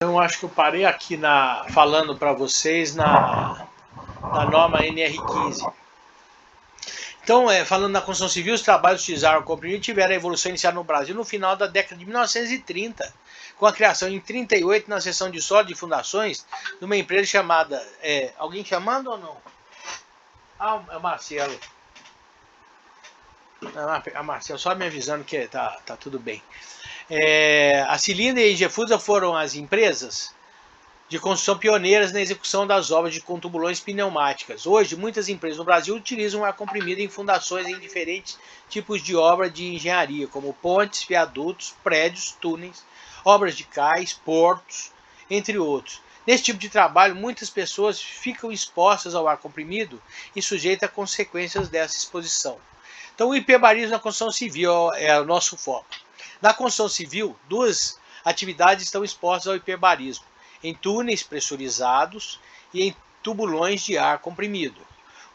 Eu acho que eu parei aqui falando para vocês na norma NR15. Então, falando na construção civil, os trabalhos utilizaram o comprimido tiveram a evolução iniciada no Brasil no final da década de 1930, com a criação em 38 na seção de solo de fundações de uma empresa chamada... alguém chamando ou não? Ah, é o Marcelo. A Marcelo só me avisando que tá tudo bem. A Cilinda e a Ingefusa foram as empresas de construção pioneiras na execução das obras de contubulões pneumáticas. Hoje, muitas empresas no Brasil utilizam ar comprimido em fundações em diferentes tipos de obra de engenharia, como pontes, viadutos, prédios, túneis, obras de cais, portos, entre outros. Nesse tipo de trabalho, muitas pessoas ficam expostas ao ar comprimido e sujeitas a consequências dessa exposição. Então, o hiperbarismo na construção civil é o nosso foco. Na construção civil, duas atividades estão expostas ao hiperbarismo: em túneis pressurizados e em tubulões de ar comprimido.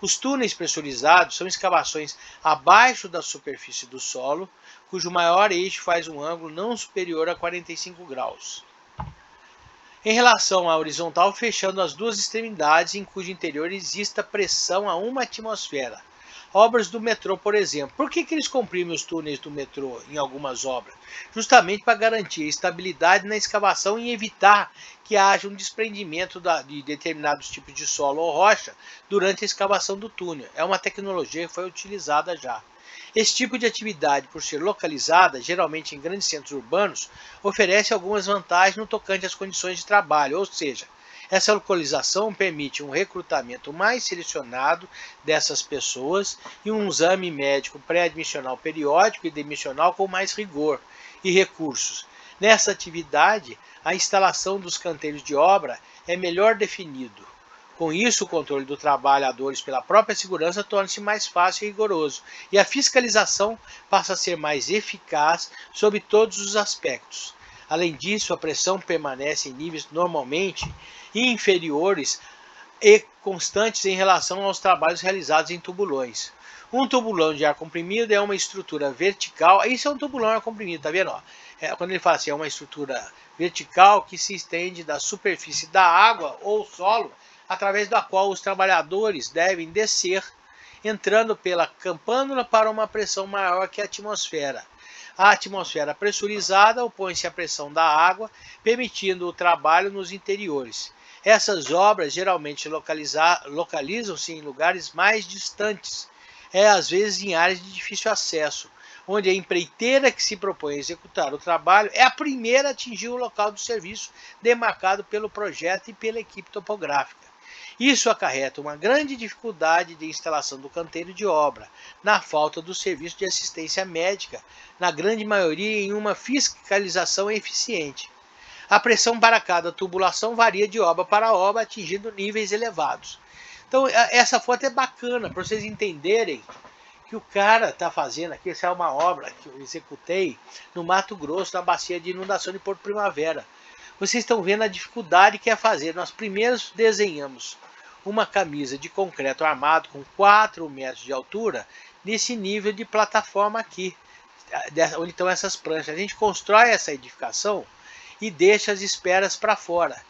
Os túneis pressurizados são escavações abaixo da superfície do solo, cujo maior eixo faz um ângulo não superior a 45 graus. Em relação à horizontal, fechando as duas extremidades, em cujo interior exista pressão a 1 atmosfera. Obras do metrô, por exemplo. Por que eles comprimem os túneis do metrô em algumas obras? Justamente para garantir estabilidade na escavação e evitar que haja um desprendimento de determinados tipos de solo ou rocha durante a escavação do túnel. É uma tecnologia que foi utilizada já. Esse tipo de atividade, por ser localizada, geralmente em grandes centros urbanos, oferece algumas vantagens no tocante às condições de trabalho, ou seja, essa localização permite um recrutamento mais selecionado dessas pessoas e um exame médico pré-admissional periódico e demissional com mais rigor e recursos. Nessa atividade, a instalação dos canteiros de obra é melhor definido. Com isso, o controle dos trabalhadores pela própria segurança torna-se mais fácil e rigoroso, e a fiscalização passa a ser mais eficaz sob todos os aspectos. Além disso, a pressão permanece em níveis normalmente inferiores e constantes em relação aos trabalhos realizados em tubulões. Um tubulão de ar comprimido é uma estrutura vertical. Isso é um tubulão de ar comprimido, tá vendo? Quando ele fala assim, é uma estrutura vertical que se estende da superfície da água ou solo, através da qual os trabalhadores devem descer, entrando pela campânula para uma pressão maior que a atmosfera. A atmosfera pressurizada opõe-se à pressão da água, permitindo o trabalho nos interiores. Essas obras geralmente localizam-se em lugares mais distantes, às vezes em áreas de difícil acesso, onde a empreiteira que se propõe a executar o trabalho é a primeira a atingir o local do serviço demarcado pelo projeto e pela equipe topográfica. Isso acarreta uma grande dificuldade de instalação do canteiro de obra, na falta do serviço de assistência médica, na grande maioria em uma fiscalização eficiente. A pressão para cada tubulação varia de obra para obra, atingindo níveis elevados. Então, essa foto é bacana para vocês entenderem que o cara está fazendo aqui. Essa é uma obra que eu executei no Mato Grosso, na bacia de inundação de Porto Primavera. Vocês estão vendo a dificuldade que é fazer. Nós primeiro desenhamos uma camisa de concreto armado com 4 metros de altura, nesse nível de plataforma aqui, onde estão essas pranchas. A gente constrói essa edificação e deixa as esperas para fora.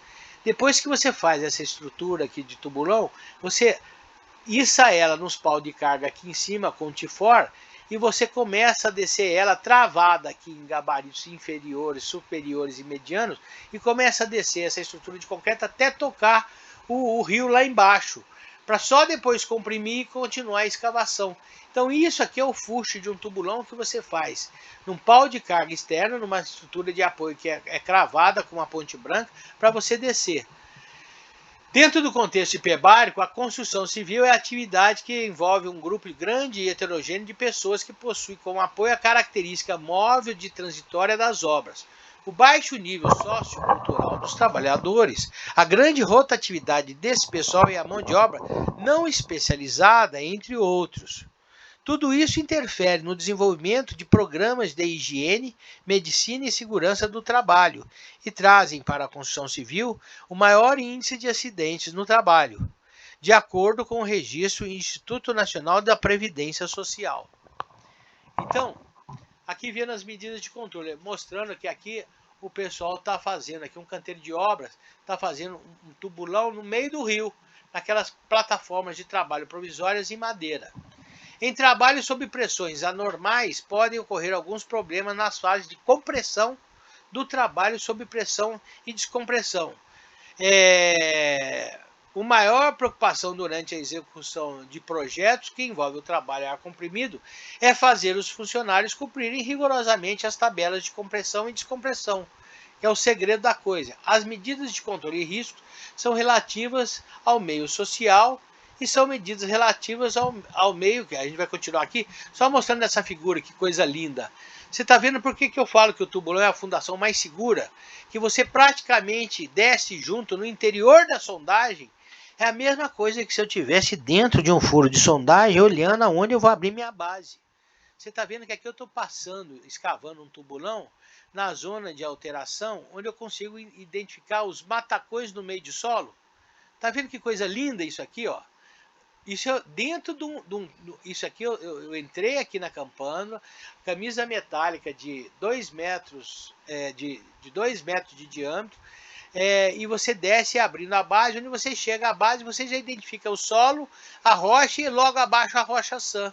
Depois que você faz essa estrutura aqui de tubulão, você issa ela nos pau de carga aqui em cima com tifor e você começa a descer ela travada aqui em gabaritos inferiores, superiores e medianos e começa a descer essa estrutura de concreto até tocar o rio lá embaixo, para só depois comprimir e continuar a escavação. Então isso aqui é o fuste de um tubulão que você faz num pau de carga externo, numa estrutura de apoio que é cravada com uma ponte branca para você descer. Dentro do contexto hiperbárico, a construção civil é a atividade que envolve um grupo grande e heterogêneo de pessoas que possui como apoio a característica móvel de transitória das obras, o baixo nível sociocultural dos trabalhadores, a grande rotatividade desse pessoal e a mão de obra não especializada, entre outros. Tudo isso interfere no desenvolvimento de programas de higiene, medicina e segurança do trabalho e trazem para a construção civil o maior índice de acidentes no trabalho, de acordo com o registro do Instituto Nacional da Previdência Social. Então, aqui vendo as medidas de controle, mostrando que aqui o pessoal está fazendo aqui, um canteiro de obras, está fazendo um tubulão no meio do rio, naquelas plataformas de trabalho provisórias em madeira. Em trabalhos sob pressões anormais, podem ocorrer alguns problemas nas fases de compressão do trabalho sob pressão e descompressão. A maior preocupação durante a execução de projetos que envolvem o trabalho a ar comprimido é fazer os funcionários cumprirem rigorosamente as tabelas de compressão e descompressão, que é o segredo da coisa. As medidas de controle e risco são relativas ao meio social e são medidas relativas ao meio, que a gente vai continuar aqui, só mostrando essa figura, que coisa linda. Você está vendo por que eu falo que o tubulão é a fundação mais segura? Que você praticamente desce junto no interior da sondagem. É a mesma coisa que se eu estivesse dentro de um furo de sondagem, olhando aonde eu vou abrir minha base. Você está vendo que aqui eu estou passando, escavando um tubulão, na zona de alteração, onde eu consigo identificar os matacões no meio de solo. Está vendo que coisa linda isso aqui, ó? Isso dentro isso aqui eu entrei aqui na campânula, camisa metálica de 2 metros, de 2 metros de diâmetro, e você desce abrindo a base. Onde você chega à base, você já identifica o solo, a rocha e logo abaixo a rocha sã.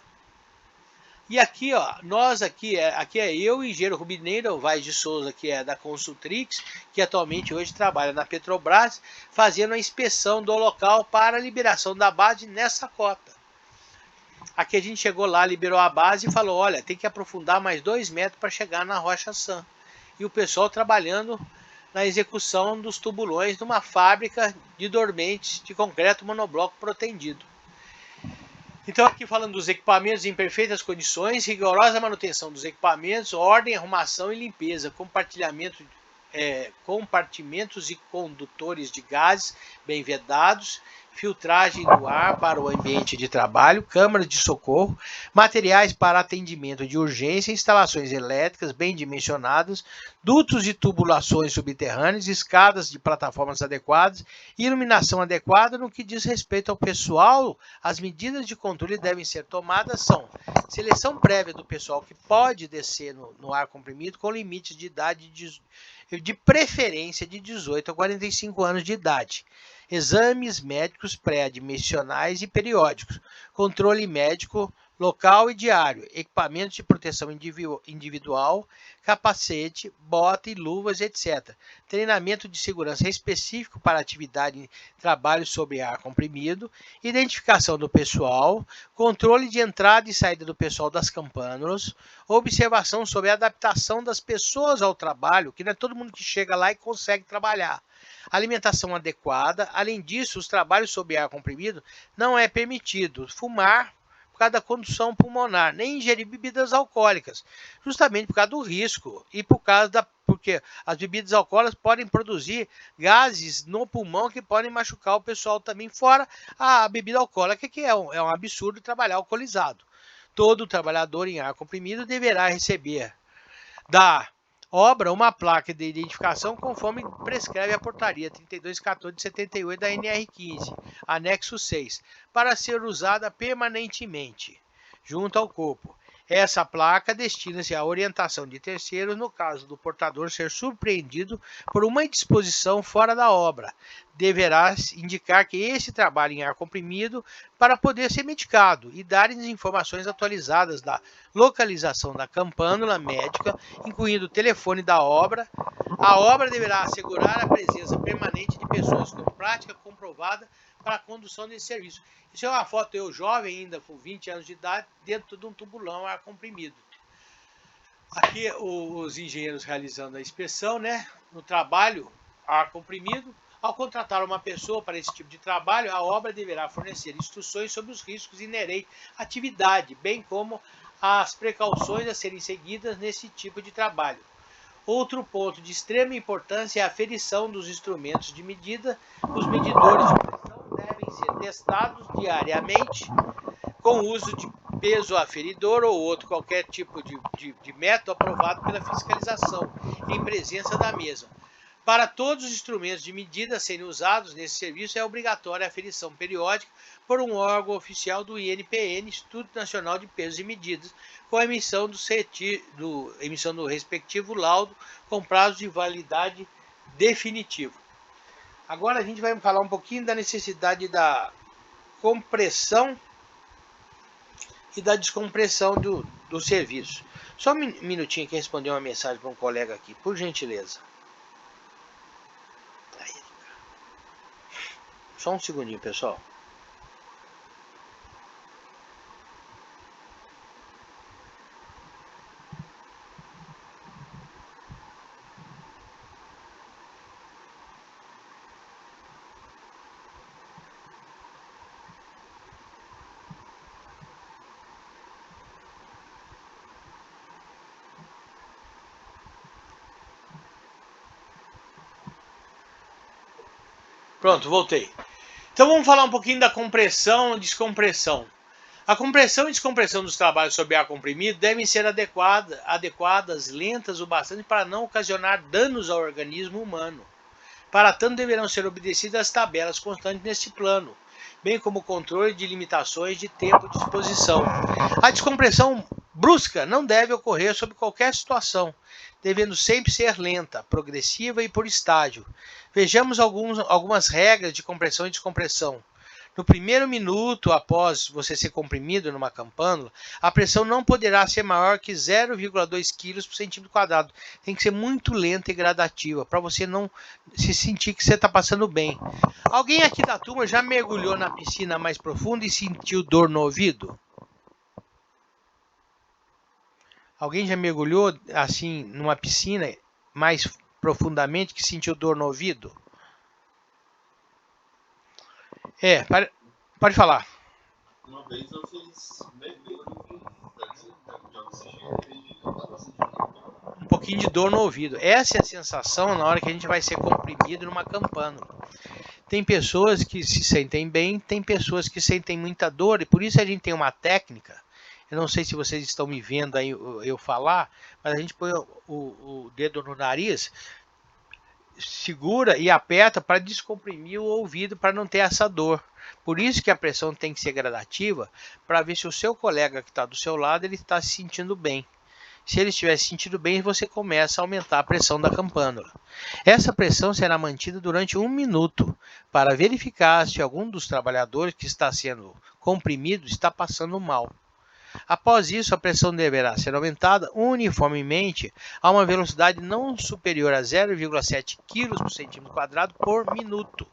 E aqui, ó, nós aqui é eu, o engenheiro Rubineiro Vaz de Souza, que é da Consultrix, que atualmente hoje trabalha na Petrobras, fazendo a inspeção do local para a liberação da base nessa cota. Aqui a gente chegou lá, liberou a base e falou, olha, tem que aprofundar mais 2 metros para chegar na rocha sã. E o pessoal trabalhando na execução dos tubulões de uma fábrica de dormentes de concreto monobloco protendido. Então aqui falando dos equipamentos em perfeitas condições, rigorosa manutenção dos equipamentos, ordem, arrumação e limpeza, compartimentos e condutores de gases bem vedados, filtragem do ar para o ambiente de trabalho, câmaras de socorro, materiais para atendimento de urgência, instalações elétricas bem dimensionadas, dutos e tubulações subterrâneas, escadas de plataformas adequadas, iluminação adequada. No que diz respeito ao pessoal, as medidas de controle devem ser tomadas são seleção prévia do pessoal que pode descer no ar comprimido com limite de idade de preferência de 18 a 45 anos de idade. Exames médicos pré-admissionais e periódicos, controle médico local e diário, equipamentos de proteção individual, capacete, bota e luvas, etc. Treinamento de segurança específico para atividade em trabalho sob ar comprimido, identificação do pessoal, controle de entrada e saída do pessoal das campânulas, observação sobre a adaptação das pessoas ao trabalho, que não é todo mundo que chega lá e consegue trabalhar. Alimentação adequada. Além disso, os trabalhos sob ar comprimido não é permitido fumar por causa da condução pulmonar, nem ingerir bebidas alcoólicas, justamente por causa do risco e porque as bebidas alcoólicas podem produzir gases no pulmão que podem machucar o pessoal também, fora a bebida alcoólica, que é um absurdo trabalhar alcoolizado. Todo trabalhador em ar comprimido deverá receber da obra uma placa de identificação conforme prescreve a portaria 3214 de 78 da NR15, anexo 6, para ser usada permanentemente junto ao corpo. Essa placa destina-se à orientação de terceiros no caso do portador ser surpreendido por uma indisposição fora da obra. Deverá indicar que esse trabalha em ar comprimido para poder ser medicado e dar informações atualizadas da localização da campânula médica, incluindo o telefone da obra. A obra deverá assegurar a presença permanente de pessoas com prática comprovada para a condução desse serviço. Isso é uma foto eu jovem ainda, com 20 anos de idade, dentro de um tubulão ar comprimido. Aqui os engenheiros realizando a inspeção, né? No trabalho ar comprimido. Ao contratar uma pessoa para esse tipo de trabalho, a obra deverá fornecer instruções sobre os riscos inerentes à atividade, bem como as precauções a serem seguidas nesse tipo de trabalho. Outro ponto de extrema importância é a aferição dos instrumentos de medida. Os medidores de pressão devem ser testados diariamente com o uso de peso aferidor ou outro qualquer tipo de método aprovado pela fiscalização, em presença da mesma. Para todos os instrumentos de medida a serem usados nesse serviço é obrigatória a aferição periódica por um órgão oficial do INPN, Instituto Nacional de Pesos e Medidas, com a emissão do respectivo laudo com prazo de validade definitivo. Agora a gente vai falar um pouquinho da necessidade da compressão e da descompressão do serviço. Só um minutinho que responder uma mensagem para um colega aqui, por gentileza. Só um segundinho, pessoal. Pronto, voltei. Então vamos falar um pouquinho da compressão e descompressão. A compressão e descompressão dos trabalhos sob ar comprimido devem ser adequadas, lentas o bastante para não ocasionar danos ao organismo humano. Para tanto, deverão ser obedecidas as tabelas constantes neste plano, bem como o controle de limitações de tempo de exposição. A descompressão brusca não deve ocorrer sob qualquer situação, devendo sempre ser lenta, progressiva e por estágio. Vejamos algumas regras de compressão e descompressão. No primeiro minuto após você ser comprimido numa campânula, a pressão não poderá ser maior que 0,2 kg por centímetro quadrado. Tem que ser muito lenta e gradativa, para você não se sentir que você está passando bem. Alguém aqui da turma já mergulhou na piscina mais profunda e sentiu dor no ouvido? Alguém já mergulhou assim numa piscina mais profundamente que sentiu dor no ouvido? Pode falar. Uma vez eu fiz mergulho de oxigênio e eu estava sentindo Um pouquinho de dor no ouvido. Essa é a sensação na hora que a gente vai ser comprimido numa campânula. Tem pessoas que se sentem bem, tem pessoas que sentem muita dor, e por isso a gente tem uma técnica. Eu não sei se vocês estão me vendo aí eu falar, mas a gente põe o dedo no nariz, segura e aperta para descomprimir o ouvido, para não ter essa dor. Por isso que a pressão tem que ser gradativa, para ver se o seu colega que está do seu lado ele está se sentindo bem. Se ele estiver se sentindo bem, você começa a aumentar a pressão da campânula. Essa pressão será mantida durante 1 minuto, para verificar se algum dos trabalhadores que está sendo comprimido está passando mal. Após isso, a pressão deverá ser aumentada uniformemente a uma velocidade não superior a 0,7 kg por centímetro quadrado por minuto.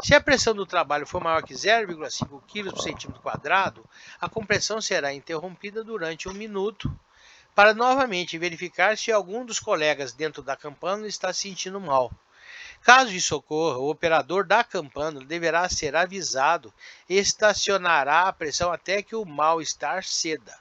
Se a pressão do trabalho for maior que 0,5 kg por centímetro quadrado, a compressão será interrompida durante 1 minuto, para novamente verificar se algum dos colegas dentro da campânula está se sentindo mal. Caso isso ocorra, o operador da campânula deverá ser avisado e estacionará a pressão até que o mal-estar ceda,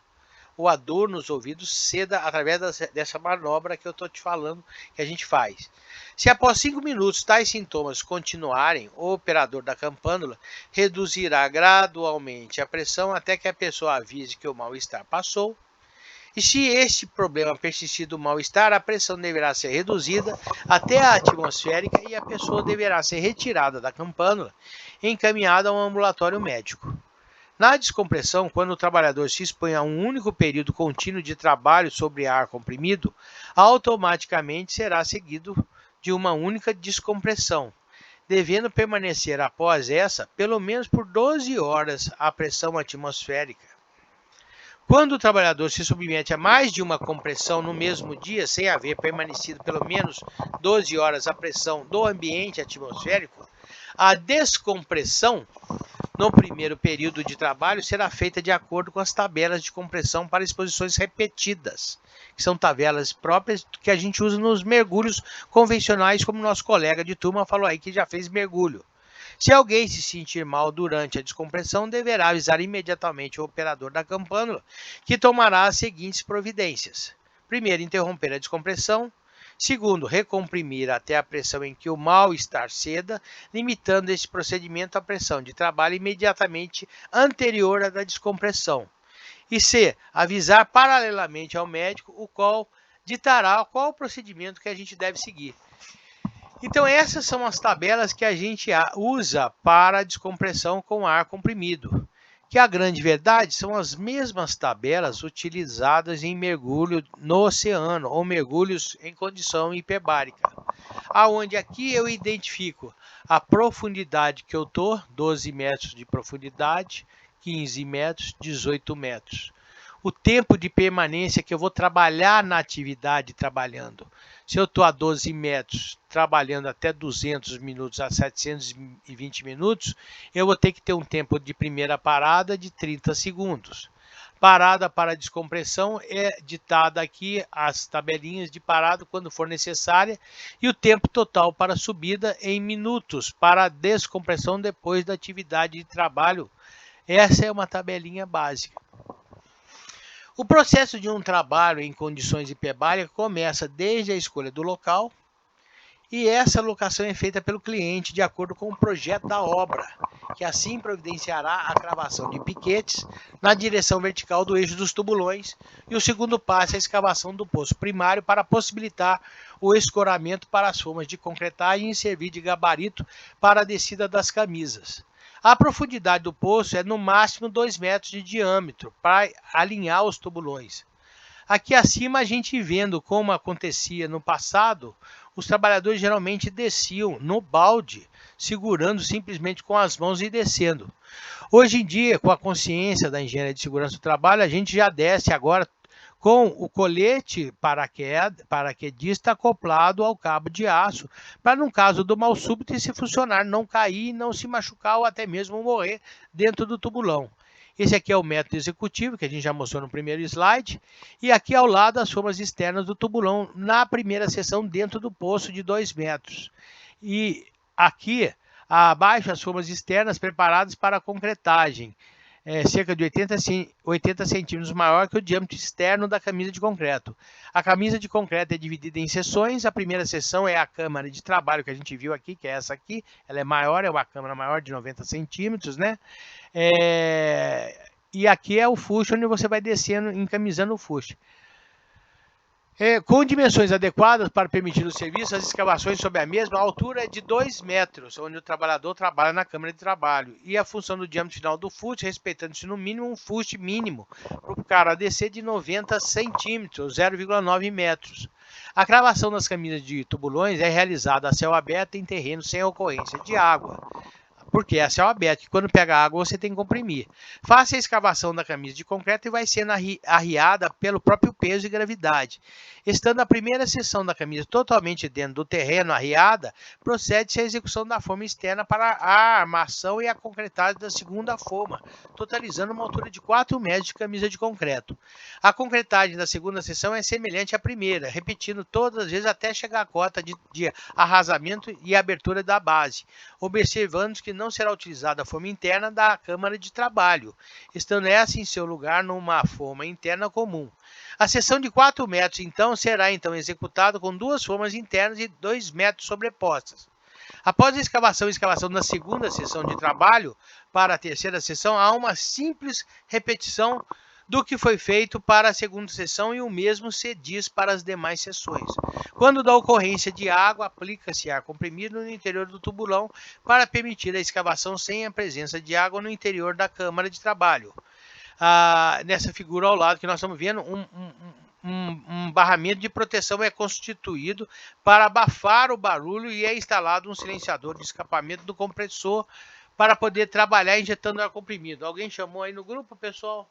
ou a dor nos ouvidos ceda através dessa manobra que eu estou te falando que a gente faz. Se após 5 minutos tais sintomas continuarem, o operador da campânula reduzirá gradualmente a pressão até que a pessoa avise que o mal-estar passou. E se este problema persistir do mal-estar, a pressão deverá ser reduzida até a atmosférica e a pessoa deverá ser retirada da campânula e encaminhada a um ambulatório médico. Na descompressão, quando o trabalhador se expõe a um único período contínuo de trabalho sobre ar comprimido, automaticamente será seguido de uma única descompressão, devendo permanecer após essa pelo menos por 12 horas a pressão atmosférica. Quando o trabalhador se submete a mais de uma compressão no mesmo dia, sem haver permanecido pelo menos 12 horas a pressão do ambiente atmosférico, a descompressão no primeiro período de trabalho será feita de acordo com as tabelas de compressão para exposições repetidas, que são tabelas próprias que a gente usa nos mergulhos convencionais, como nosso colega de turma falou aí que já fez mergulho. Se alguém se sentir mal durante a descompressão, deverá avisar imediatamente o operador da campânula, que tomará as seguintes providências. Primeiro, interromper a descompressão. Segundo, recomprimir até a pressão em que o mal-estar ceda, limitando esse procedimento à pressão de trabalho imediatamente anterior à da descompressão. E C, avisar paralelamente ao médico, o qual ditará qual o procedimento que a gente deve seguir. Então essas são as tabelas que a gente usa para a descompressão com ar comprimido. Que a grande verdade são as mesmas tabelas utilizadas em mergulho no oceano ou mergulhos em condição hiperbárica. Aonde aqui eu identifico a profundidade que eu estou, 12 metros de profundidade, 15 metros, 18 metros. O tempo de permanência que eu vou trabalhar na atividade trabalhando. Se eu estou a 12 metros, trabalhando até 200 minutos a 720 minutos, eu vou ter que ter um tempo de primeira parada de 30 segundos. Parada para descompressão é ditada aqui as tabelinhas de parada quando for necessária e o tempo total para subida em minutos para descompressão depois da atividade de trabalho. Essa é uma tabelinha básica. O processo de um trabalho em condições hiperbáricas começa desde a escolha do local e essa locação é feita pelo cliente de acordo com o projeto da obra, que assim providenciará a cravação de piquetes na direção vertical do eixo dos tubulões e o segundo passo é a escavação do poço primário para possibilitar o escoramento para as formas de concretagem e servir de gabarito para a descida das camisas. A profundidade do poço é no máximo 2 metros de diâmetro para alinhar os tubulões. Aqui acima a gente vendo como acontecia no passado, os trabalhadores geralmente desciam no balde, segurando simplesmente com as mãos e descendo. Hoje em dia, com a consciência da engenharia de segurança do trabalho, a gente já desce agora com o colete paraquedista acoplado ao cabo de aço, para no caso do mal súbito, esse funcionário não cair, não se machucar ou até mesmo morrer dentro do tubulão. Esse aqui é o método executivo, que a gente já mostrou no primeiro slide, e aqui ao lado as formas externas do tubulão, na primeira seção dentro do poço de 2 metros. E aqui abaixo as formas externas preparadas para a concretagem, cerca de 80 centímetros maior que o diâmetro externo da camisa de concreto. A camisa de concreto é dividida em seções. A primeira seção é a câmara de trabalho que a gente viu aqui, que é essa aqui. Ela é maior, é uma câmara maior de 90 centímetros, né? E aqui é o fuste, onde você vai descendo, encamisando o fuste. Com dimensões adequadas para permitir o serviço, as escavações sobre a mesma altura é de 2 metros, onde o trabalhador trabalha na câmara de trabalho. E a função do diâmetro final do fuste, respeitando-se no mínimo um fuste mínimo, para o cara descer de 90 centímetros, 0,9 metros. A cravação das camisas de tubulões é realizada a céu aberto em terreno sem ocorrência de água. Porque é a céu aberto, que quando pega água você tem que comprimir. Faça a escavação da camisa de concreto e vai sendo arriada pelo próprio peso e gravidade. Estando a primeira seção da camisa totalmente dentro do terreno arriada, procede-se à execução da forma externa para a armação e a concretagem da segunda forma, totalizando uma altura de 4 metros de camisa de concreto. A concretagem da segunda seção é semelhante à primeira, repetindo todas as vezes até chegar à cota de arrasamento e abertura da base, observando que não será utilizada a forma interna da câmara de trabalho, estando essa em seu lugar numa forma interna comum. A seção de 4 metros, então, será executada com 2 formas internas e 2 metros sobrepostas. Após a escavação da segunda seção de trabalho para a terceira seção, há uma simples repetição do que foi feito para a segunda seção e o mesmo se diz para as demais seções. Quando da ocorrência de água, aplica-se ar comprimido no interior do tubulão para permitir a escavação sem a presença de água no interior da câmara de trabalho. Nessa figura ao lado que nós estamos vendo, um barramento de proteção é constituído para abafar o barulho e é instalado um silenciador de escapamento do compressor para poder trabalhar injetando ar comprimido. Alguém chamou aí no grupo, pessoal?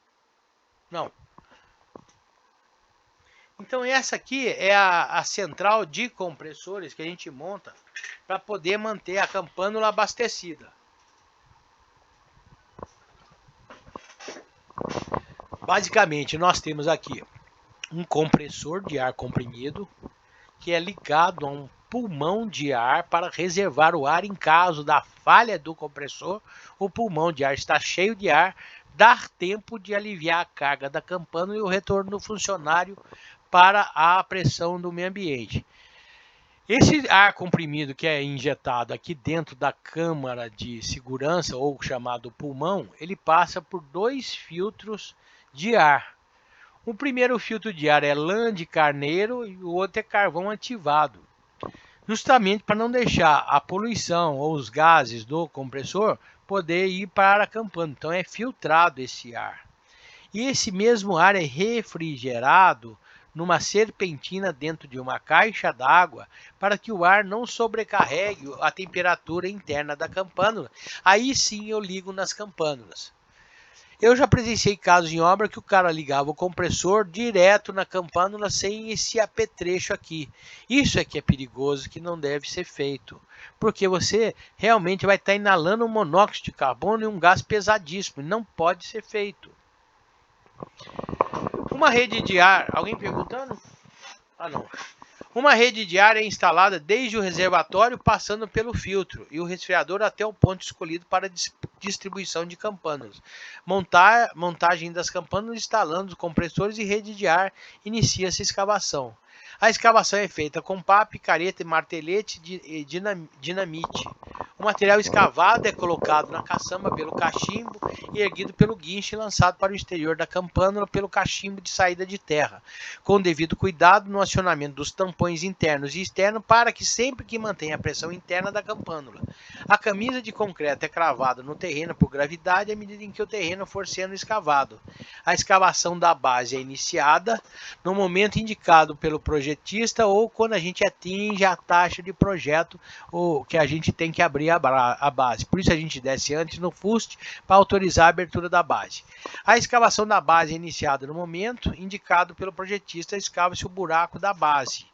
Não. Então essa aqui é a central de compressores que a gente monta para poder manter a campânula abastecida. Basicamente nós temos aqui um compressor de ar comprimido que é ligado a um pulmão de ar para reservar o ar em caso da falha do compressor. O pulmão de ar está cheio de ar, dar tempo de aliviar a carga da campânula e o retorno do funcionário para a pressão do meio ambiente. Esse ar comprimido que é injetado aqui dentro da câmara de segurança, ou chamado pulmão, ele passa por 2 filtros de ar. O primeiro filtro de ar é lã de carneiro e o outro é carvão ativado. justamente para não deixar a poluição ou os gases do compressor poder ir para a campânula. Então é filtrado esse ar. E esse mesmo ar é refrigerado numa serpentina dentro de uma caixa d'água para que o ar não sobrecarregue a temperatura interna da campânula. Aí sim eu ligo nas campânulas. Eu já presenciei casos em obra que o cara ligava o compressor direto na campânula sem esse apetrecho aqui. Isso é que é perigoso, que não deve ser feito. Porque você realmente vai estar inalando um monóxido de carbono e um gás pesadíssimo. Não pode ser feito. Uma rede de ar... Alguém perguntando? Ah, não. Uma rede de ar é instalada desde o reservatório, passando pelo filtro e o resfriador até o ponto escolhido para distribuição de campânulas. Montagem das campânulas, instalando compressores e rede de ar, inicia-se a escavação. A escavação é feita com pá, picareta, martelete e dinamite. O material escavado é colocado na caçamba pelo cachimbo e erguido pelo guincho e lançado para o exterior da campânula pelo cachimbo de saída de terra, com devido cuidado no acionamento dos tampões internos e externos para que sempre que mantenha a pressão interna da campânula. A camisa de concreto é cravada no terreno por gravidade à medida em que o terreno for sendo escavado. A escavação da base é iniciada no momento indicado pelo projetista ou quando a gente atinge a taxa de projeto ou que a gente tem que abrir a base. Por isso a gente desce antes no fuste para autorizar a abertura da base. A escavação da base é iniciada no momento indicado pelo projetista, escava-se o buraco da base.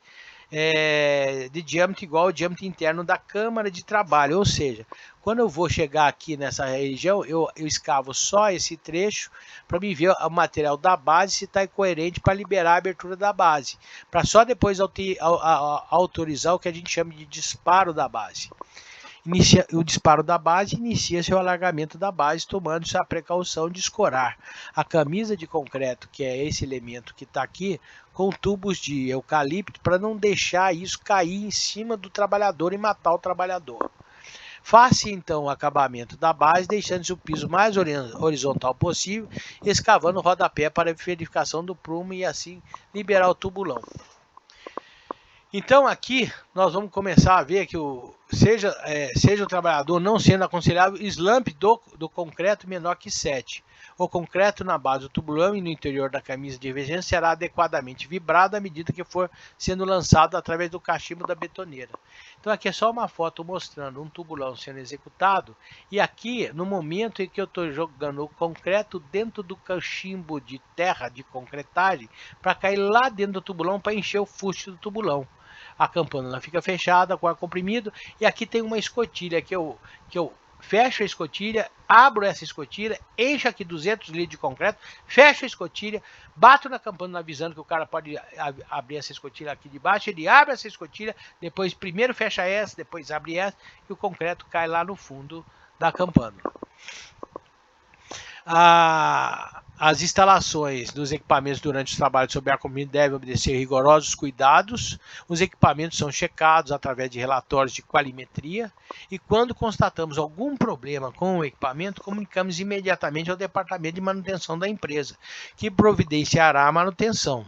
De diâmetro igual ao diâmetro interno da câmara de trabalho, ou seja, quando eu vou chegar aqui nessa região, eu escavo só esse trecho para me ver o material da base se está coerente para liberar a abertura da base, para só depois autorizar o que a gente chama de disparo da base. O disparo da base inicia-se o alargamento da base, tomando-se a precaução de escorar a camisa de concreto, que é esse elemento que está aqui, com tubos de eucalipto, para não deixar isso cair em cima do trabalhador e matar o trabalhador. Faça então o acabamento da base, deixando-se o piso mais horizontal possível, escavando o rodapé para a verificação do prumo e assim liberar o tubulão. Então aqui nós vamos começar a ver que seja o trabalhador não sendo aconselhável slump do concreto menor que 7. O concreto na base do tubulão e no interior da camisa de emergência será adequadamente vibrado à medida que for sendo lançado através do cachimbo da betoneira. Então aqui é só uma foto mostrando um tubulão sendo executado e aqui no momento em que eu estou jogando o concreto dentro do cachimbo de terra de concretagem para cair lá dentro do tubulão para encher o fuste do tubulão. A campânula fica fechada com ar comprimido e aqui tem uma escotilha que eu fecho a escotilha, abro essa escotilha, encho aqui 200 litros de concreto, fecho a escotilha, bato na campânula avisando que o cara pode abrir essa escotilha aqui de baixo, ele abre essa escotilha, depois primeiro fecha essa, depois abre essa e o concreto cai lá no fundo da campânula. As instalações dos equipamentos durante os trabalhos sob ar comprimido devem obedecer rigorosos cuidados. Os equipamentos são checados através de relatórios de qualimetria e quando constatamos algum problema com o equipamento, comunicamos imediatamente ao departamento de manutenção da empresa, que providenciará a manutenção.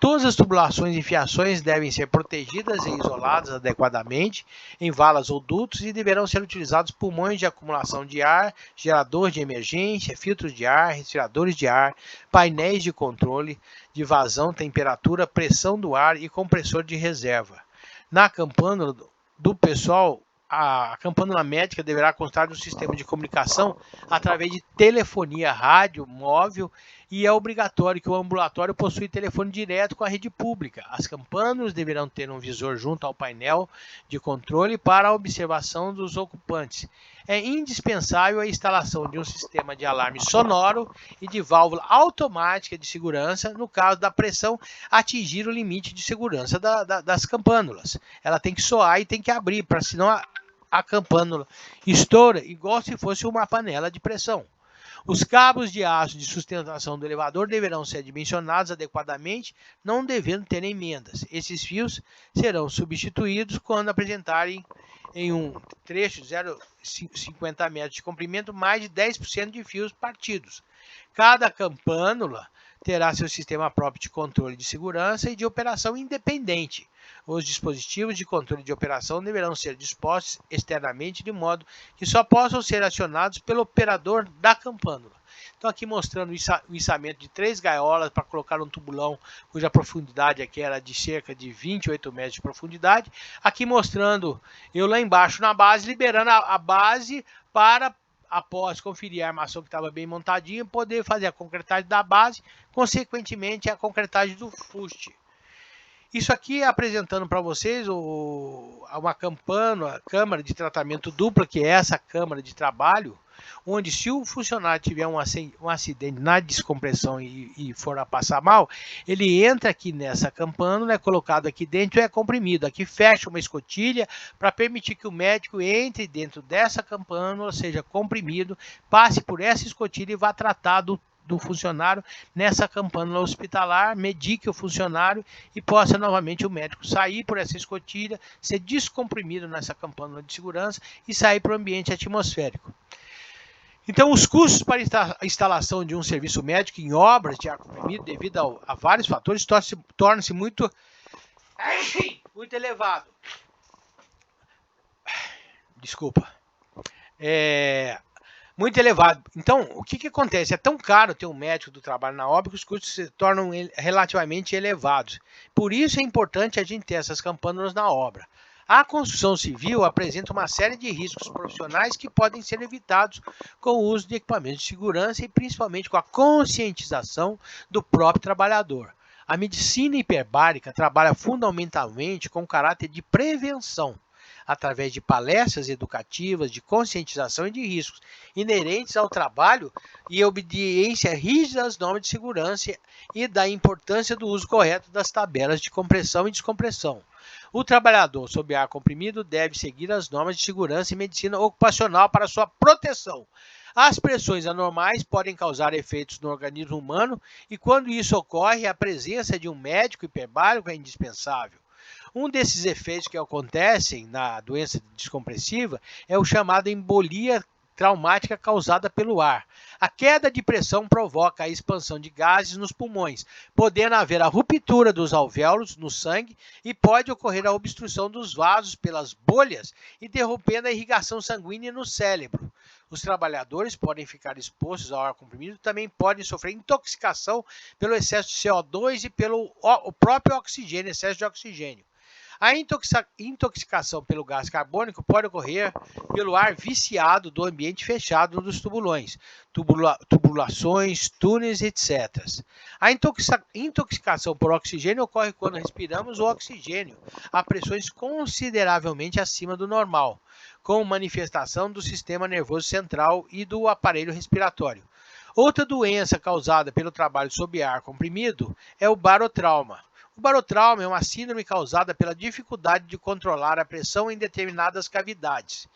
Todas as tubulações e fiações devem ser protegidas e isoladas adequadamente em valas ou dutos e deverão ser utilizados pulmões de acumulação de ar, geradores de emergência, filtros de ar, resfriadores de ar, painéis de controle de vazão, temperatura, pressão do ar e compressor de reserva. Na campânula do pessoal, a campânula médica deverá constar de um sistema de comunicação através de telefonia rádio móvel e é obrigatório que o ambulatório possua telefone direto com a rede pública. As campânulas deverão ter um visor junto ao painel de controle para a observação dos ocupantes. É indispensável a instalação de um sistema de alarme sonoro e de válvula automática de segurança no caso da pressão atingir o limite de segurança das campânulas. Ela tem que soar e tem que abrir, para senão a campânula estoura igual se fosse uma panela de pressão. Os cabos de aço de sustentação do elevador deverão ser dimensionados adequadamente, não devendo ter emendas. Esses fios serão substituídos quando apresentarem em um trecho de 0,50 metros de comprimento mais de 10% de fios partidos. Cada campânula terá seu sistema próprio de controle de segurança e de operação independente. Os dispositivos de controle de operação deverão ser dispostos externamente de modo que só possam ser acionados pelo operador da campânula. Então aqui mostrando o içamento de 3 gaiolas para colocar um tubulão cuja profundidade aqui era de cerca de 28 metros de profundidade. Aqui mostrando eu lá embaixo na base, liberando a base para, após conferir a armação que estava bem montadinha, poder fazer a concretagem da base, consequentemente a concretagem do fuste. Isso aqui é apresentando para vocês uma câmara de tratamento dupla, que é essa câmara de trabalho, onde se o funcionário tiver um acidente na descompressão e for a passar mal, ele entra aqui nessa campânula, é colocado aqui dentro e é comprimido. Aqui fecha uma escotilha para permitir que o médico entre dentro dessa campânula, seja comprimido, passe por essa escotilha e vá tratar do funcionário nessa campânula hospitalar, medique o funcionário e possa novamente o médico sair por essa escotilha, ser descomprimido nessa campânula de segurança e sair para o ambiente atmosférico. Então, os custos para a instalação de um serviço médico em obras de ar comprimido, devido a vários fatores, torna-se muito elevado. Desculpa. Muito elevado. Então, o que acontece? É tão caro ter um médico do trabalho na obra que os custos se tornam relativamente elevados. Por isso é importante a gente ter essas campânulas na obra. A construção civil apresenta uma série de riscos profissionais que podem ser evitados com o uso de equipamentos de segurança e principalmente com a conscientização do próprio trabalhador. A medicina hiperbárica trabalha fundamentalmente com caráter de prevenção, através de palestras educativas, de conscientização e de riscos inerentes ao trabalho e obediência rígida às normas de segurança e da importância do uso correto das tabelas de compressão e descompressão. O trabalhador sob ar comprimido deve seguir as normas de segurança e medicina ocupacional para sua proteção. As pressões anormais podem causar efeitos no organismo humano e, quando isso ocorre, a presença de um médico hiperbárico é indispensável. Um desses efeitos que acontecem na doença descompressiva é o chamado embolia traumática causada pelo ar. A queda de pressão provoca a expansão de gases nos pulmões, podendo haver a ruptura dos alvéolos no sangue e pode ocorrer a obstrução dos vasos pelas bolhas, interrompendo a irrigação sanguínea no cérebro. Os trabalhadores podem ficar expostos ao ar comprimido, também podem sofrer intoxicação pelo excesso de CO2 e pelo próprio oxigênio, excesso de oxigênio. A intoxicação pelo gás carbônico pode ocorrer pelo ar viciado do ambiente fechado dos tubulões, tubulações, túneis, etc. A intoxicação por oxigênio ocorre quando respiramos o oxigênio a pressões consideravelmente acima do normal, com manifestação do sistema nervoso central e do aparelho respiratório. Outra doença causada pelo trabalho sob ar comprimido é o barotrauma. O barotrauma é uma síndrome causada pela dificuldade de controlar a pressão em determinadas cavidades.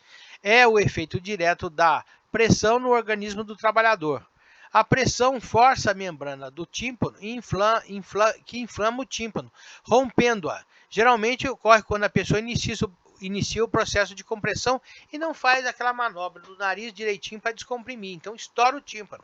É o efeito direto da pressão no organismo do trabalhador. A pressão força a membrana do tímpano que inflama o tímpano, rompendo-a. Geralmente ocorre quando a pessoa inicia o processo de compressão e não faz aquela manobra do nariz direitinho para descomprimir, então estoura o tímpano.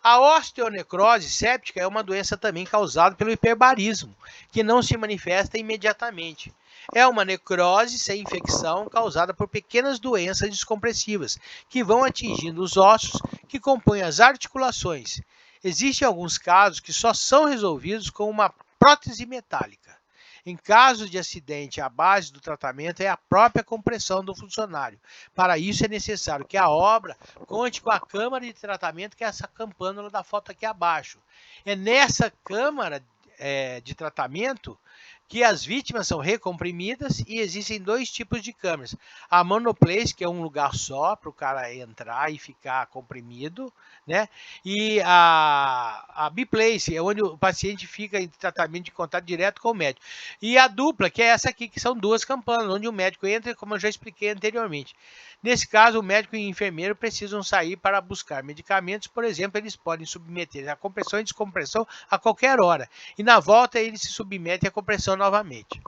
A osteonecrose séptica é uma doença também causada pelo hiperbarismo, que não se manifesta imediatamente. É uma necrose sem infecção causada por pequenas doenças descompressivas, que vão atingindo os ossos que compõem as articulações. Existem alguns casos que só são resolvidos com uma prótese metálica. Em caso de acidente, a base do tratamento é a própria compressão do funcionário. Para isso é necessário que a obra conte com a câmara de tratamento, que é essa campânula da foto aqui abaixo. É nessa câmara de tratamento que as vítimas são recomprimidas e existem dois tipos de câmeras. A monoplace, que é um lugar só para o cara entrar e ficar comprimido, né? E a biplace, é onde o paciente fica em tratamento de contato direto com o médico. E a dupla, que é essa aqui, que são duas campanas, onde o médico entra, como eu já expliquei anteriormente. Nesse caso, o médico e o enfermeiro precisam sair para buscar medicamentos. Por exemplo, eles podem submeter a compressão e descompressão a qualquer hora. E na volta, eles se submetem à compressão novamente.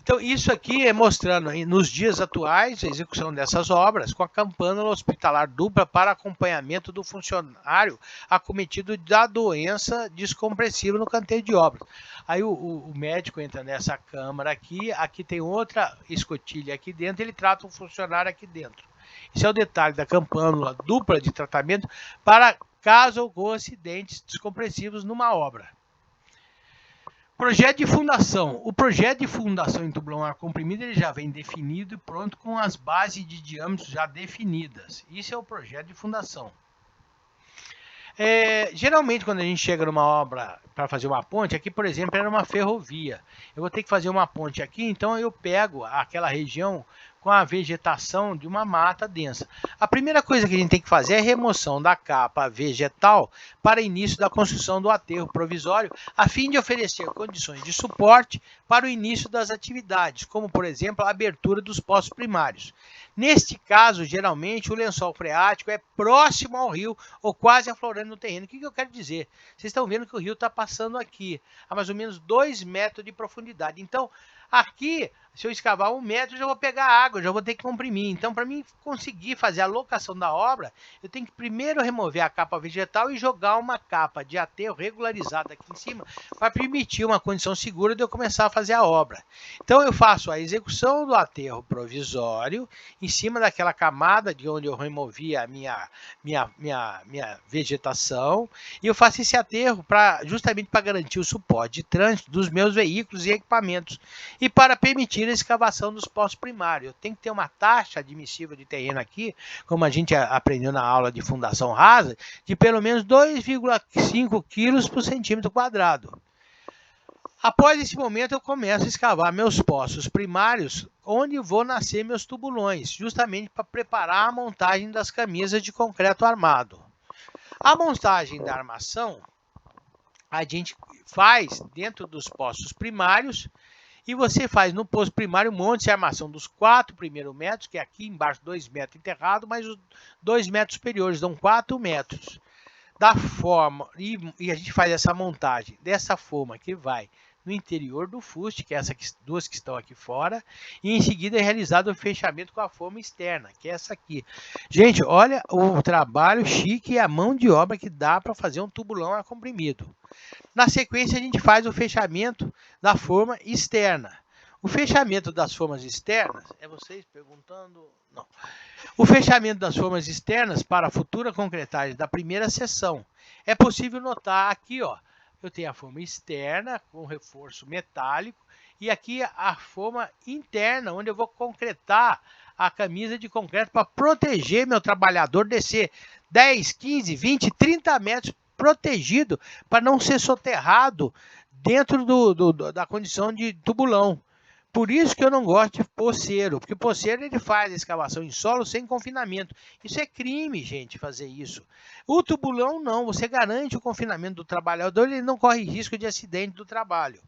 Então, isso aqui é mostrando nos dias atuais a execução dessas obras com a campânula hospitalar dupla para acompanhamento do funcionário acometido da doença descompressiva no canteiro de obras. Aí o médico entra nessa câmara aqui tem outra escotilha aqui dentro, ele trata o funcionário aqui dentro. Esse é o detalhe da campânula dupla de tratamento para caso ocorram acidentes descompressivos numa obra. Projeto de fundação. O projeto de fundação em tubulão ar comprimido ele já vem definido e pronto com as bases de diâmetro já definidas. Isso é o projeto de fundação. Geralmente, quando a gente chega numa obra para fazer uma ponte, aqui, por exemplo, era uma ferrovia. Eu vou ter que fazer uma ponte aqui, então eu pego aquela região com a vegetação de uma mata densa. A primeira coisa que a gente tem que fazer é a remoção da capa vegetal para início da construção do aterro provisório, a fim de oferecer condições de suporte para o início das atividades, como, por exemplo, a abertura dos poços primários. Neste caso, geralmente, o lençol freático é próximo ao rio ou quase aflorando no terreno. O que eu quero dizer? Vocês estão vendo que o rio está passando aqui, a mais ou menos 2 metros de profundidade. Então, aqui, se eu escavar 1 metro, eu já vou pegar água, eu já vou ter que comprimir. Então, para mim conseguir fazer a locação da obra, eu tenho que primeiro remover a capa vegetal e jogar uma capa de aterro regularizada aqui em cima, para permitir uma condição segura de eu começar a fazer a obra. Então, eu faço a execução do aterro provisório, em cima daquela camada de onde eu removi a minha vegetação, e eu faço esse aterro justamente para garantir o suporte de trânsito dos meus veículos e equipamentos, e para permitir a escavação dos poços primários. Eu tenho que ter uma taxa admissível de terreno aqui, como a gente aprendeu na aula de fundação rasa, de pelo menos 2,5 kg por centímetro quadrado. Após esse momento, eu começo a escavar meus poços primários, onde vou nascer meus tubulões, justamente para preparar a montagem das camisas de concreto armado. A montagem da armação, a gente faz dentro dos poços primários, e você faz no poço primário, monte a armação dos 4 primeiros metros, que é aqui embaixo 2 metros enterrado, mais os 2 metros superiores, dão 4 metros. Da forma, e a gente faz essa montagem dessa forma que vai no interior do fuste, que é essas duas que estão aqui fora, e em seguida é realizado o fechamento com a forma externa, que é essa aqui. Gente, olha o trabalho chique e a mão de obra que dá para fazer um tubulão ar comprimido. Na sequência, a gente faz o fechamento da forma externa. O fechamento das formas externas, é vocês perguntando? Não. O fechamento das formas externas para a futura concretagem da primeira seção. É possível notar aqui, ó, eu tenho a forma externa com reforço metálico e aqui a forma interna, onde eu vou concretar a camisa de concreto para proteger meu trabalhador, descer 10, 15, 20, 30 metros protegido para não ser soterrado dentro da condição de tubulão. Por isso que eu não gosto de poceiro, porque poceiro ele faz a escavação em solo sem confinamento. Isso é crime, gente, fazer isso. O tubulão não, você garante o confinamento do trabalhador, ele não corre risco de acidente do trabalho.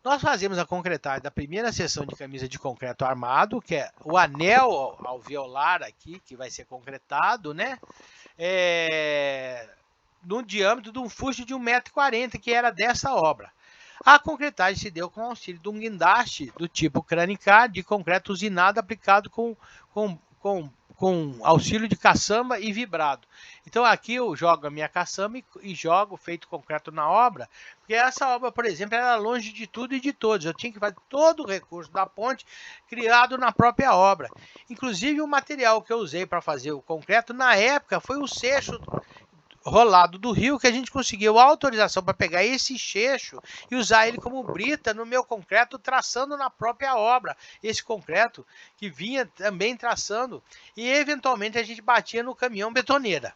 Nós fazemos a concretagem da primeira seção de camisa de concreto armado, que é o anel alveolar aqui, que vai ser concretado, né? No diâmetro de um fuste de 1,40 m, que era dessa obra. A concretagem se deu com o auxílio de um guindaste do tipo cranicar de concreto usinado aplicado com auxílio de caçamba e vibrado. Então aqui eu jogo a minha caçamba e jogo feito concreto na obra, porque essa obra, por exemplo, era longe de tudo e de todos. Eu tinha que fazer todo o recurso da ponte criado na própria obra. Inclusive o material que eu usei para fazer o concreto na época foi o seixo rolado do rio, que a gente conseguiu a autorização para pegar esse cheixo e usar ele como brita no meu concreto, traçando na própria obra esse concreto que vinha também traçando, e eventualmente a gente batia no caminhão betoneira.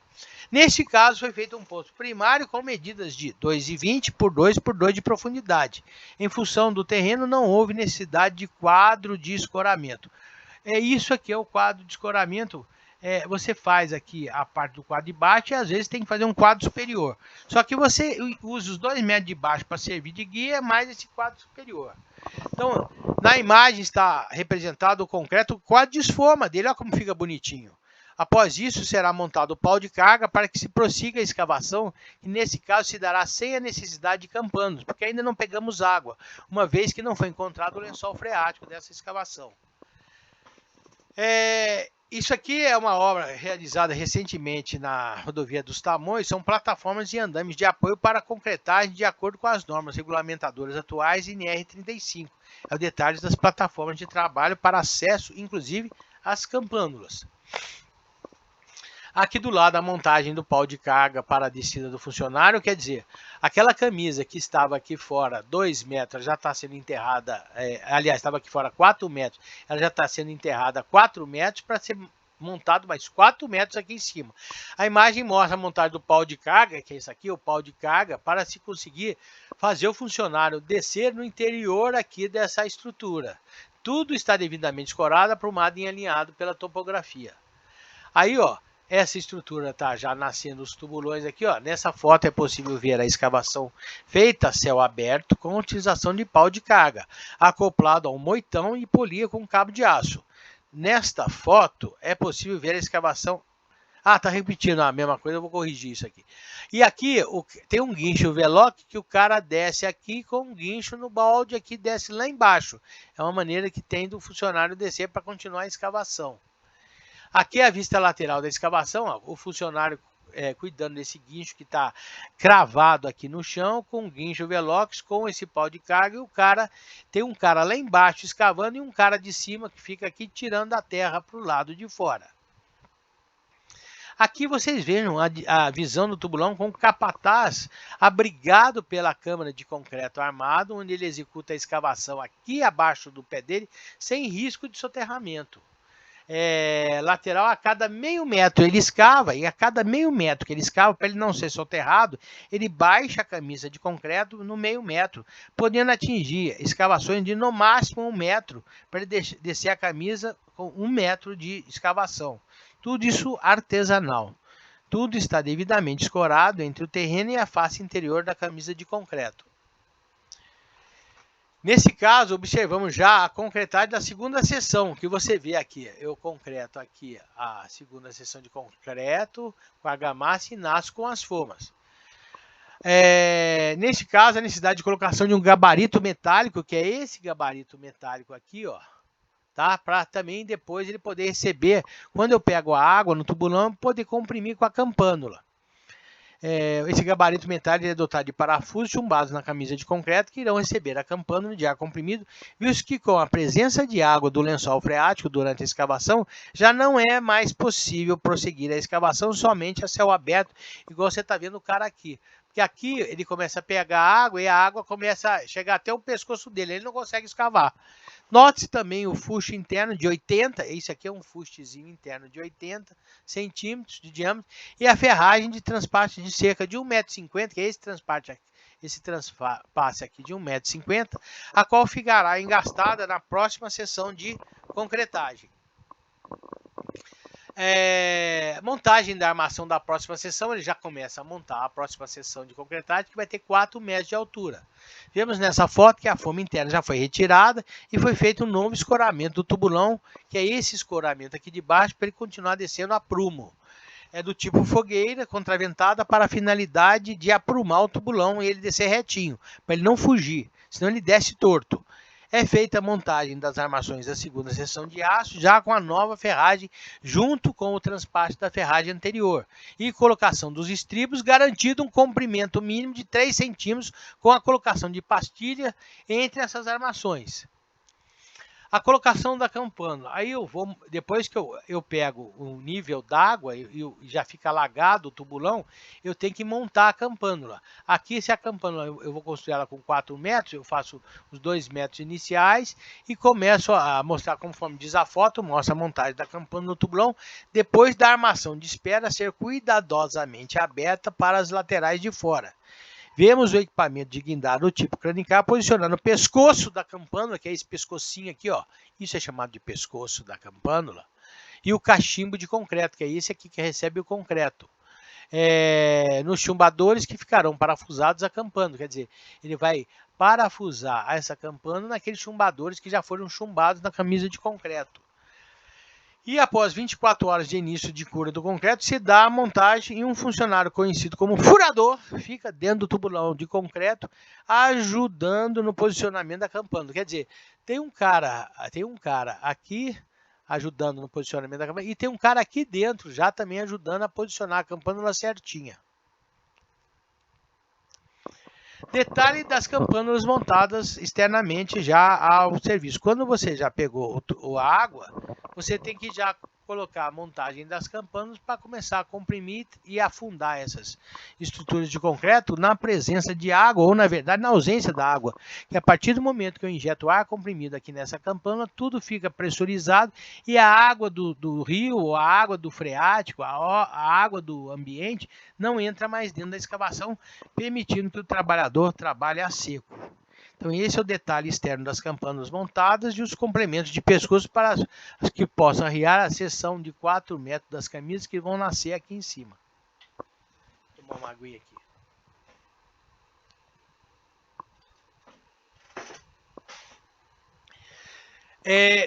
Neste caso foi feito um poço primário com medidas de 2,20 por 2 por 2 de profundidade. Em função do terreno não houve necessidade de quadro de escoramento. Isso aqui é o quadro de escoramento. Você faz aqui a parte do quadro de baixo e às vezes tem que fazer um quadro superior. Só que você usa os 2 metros de baixo para servir de guia, mais esse quadro superior. Então, na imagem está representado o concreto com a desforma dele. Olha como fica bonitinho. Após isso, será montado o pau de carga para que se prossiga a escavação, e nesse caso se dará sem a necessidade de campanos, porque ainda não pegamos água, uma vez que não foi encontrado o lençol freático dessa escavação. Isso aqui é uma obra realizada recentemente na rodovia dos Tamoios, são plataformas e andames de apoio para a concretagem de acordo com as normas regulamentadoras atuais e NR35. É o detalhe das plataformas de trabalho para acesso, inclusive, às campânulas. Aqui do lado a montagem do pau de carga para a descida do funcionário, quer dizer, aquela camisa que estava aqui fora 2 metros já está sendo enterrada, aliás, estava aqui fora 4 metros, ela já está sendo enterrada 4 metros para ser montado mais 4 metros aqui em cima. A imagem mostra a montagem do pau de carga, que é isso aqui, o pau de carga, para se conseguir fazer o funcionário descer no interior aqui dessa estrutura. Tudo está devidamente escorado, aprumado e alinhado pela topografia. Aí, ó, essa estrutura está já nascendo os tubulões aqui, ó. Nessa foto é possível ver a escavação feita a céu aberto com a utilização de pau de carga, acoplado a um moitão e polia com cabo de aço. Nesta foto é possível ver a escavação. Ah, tá repetindo a mesma coisa, eu vou corrigir isso aqui. E aqui tem um guincho veloc que o cara desce aqui com um guincho no balde aqui, desce lá embaixo. É uma maneira que tem do funcionário descer para continuar a escavação. Aqui é a vista lateral da escavação, ó, o funcionário cuidando desse guincho que está cravado aqui no chão, com um guincho velox, com esse pau de carga, e o cara tem um cara lá embaixo escavando e um cara de cima que fica aqui tirando a terra para o lado de fora. Aqui vocês vejam a visão do tubulão com o capataz abrigado pela câmara de concreto armado, onde ele executa a escavação aqui abaixo do pé dele, sem risco de soterramento. Lateral a cada meio metro ele escava, e a cada meio metro que ele escava, para ele não ser soterrado, ele baixa a camisa de concreto no meio metro, podendo atingir escavações de no máximo 1 metro, para ele descer a camisa com 1 metro de escavação. Tudo isso artesanal. Tudo está devidamente escorado entre o terreno e a face interior da camisa de concreto. Nesse caso, observamos já a concretagem da segunda seção, que você vê aqui. Eu concreto aqui a segunda seção de concreto com a argamassa e nasço com as formas. Nesse caso, a necessidade de colocação de um gabarito metálico, que é esse gabarito metálico aqui, ó, tá? Para também depois ele poder receber, quando eu pego a água no tubulão, poder comprimir com a campânula. Esse gabarito metálico é dotado de parafusos chumbados na camisa de concreto que irão receber a campânula de ar comprimido, visto que com a presença de água do lençol freático durante a escavação, já não é mais possível prosseguir a escavação somente a céu aberto, igual você está vendo o cara aqui. Porque aqui ele começa a pegar água e a água começa a chegar até o pescoço dele, ele não consegue escavar. Note-se também o fuste interno de 80, esse aqui é um fustezinho interno de 80 centímetros de diâmetro, e a ferragem de transpasse de cerca de 1,50 m, que é esse transpasse aqui de 1,50 m, a qual ficará engastada na próxima sessão de concretagem. Montagem da armação da próxima seção, ele já começa a montar a próxima seção de concretagem, que vai ter 4 metros de altura. Vemos nessa foto que a forma interna já foi retirada e foi feito um novo escoramento do tubulão, que é esse escoramento aqui de baixo, para ele continuar descendo a prumo. É do tipo fogueira, contraventada, para a finalidade de aprumar o tubulão e ele descer retinho, para ele não fugir, senão ele desce torto. É feita a montagem das armações da segunda seção de aço, já com a nova ferragem, junto com o transpasse da ferragem anterior, e colocação dos estribos, garantido um comprimento mínimo de 3 centímetros, com a colocação de pastilha entre essas armações. A colocação da campânula, aí depois que eu pego o nível d'água e já fica alagado o tubulão, eu tenho que montar a campânula. Aqui, se a campânula eu vou construir ela com 4 metros, eu faço os 2 metros iniciais e começo a mostrar, conforme diz a foto, mostra a montagem da campânula no tubulão, depois da armação de espera ser cuidadosamente aberta para as laterais de fora. Vemos o equipamento de guindar do tipo cranicar posicionando o pescoço da campânula, que é esse pescocinho aqui, ó. Isso é chamado de pescoço da campânula. E o cachimbo de concreto, que é esse aqui que recebe o concreto. Nos chumbadores que ficarão parafusados a campânula. Quer dizer, ele vai parafusar essa campânula naqueles chumbadores que já foram chumbados na camisa de concreto. E após 24 horas de início de cura do concreto, se dá a montagem e um funcionário conhecido como furador fica dentro do tubulão de concreto, ajudando no posicionamento da campânula. Quer dizer, tem um cara aqui ajudando no posicionamento da campânula e tem um cara aqui dentro já também ajudando a posicionar a campânula certinha. Detalhe das campânulas montadas externamente já ao serviço. Quando você já pegou a água, você tem que já colocar a montagem das campânulas para começar a comprimir e afundar essas estruturas de concreto na presença de água, ou na verdade na ausência da água. Que a partir do momento que eu injeto ar comprimido aqui nessa campânula, tudo fica pressurizado e a água do rio, a água do freático, a água do ambiente não entra mais dentro da escavação, permitindo que o trabalhador trabalhe a seco. Então esse é o detalhe externo das campânulas montadas e os complementos de pescoço para as que possam arriar a seção de 4 metros das camisas que vão nascer aqui em cima. Vou tomar uma aguinha aqui.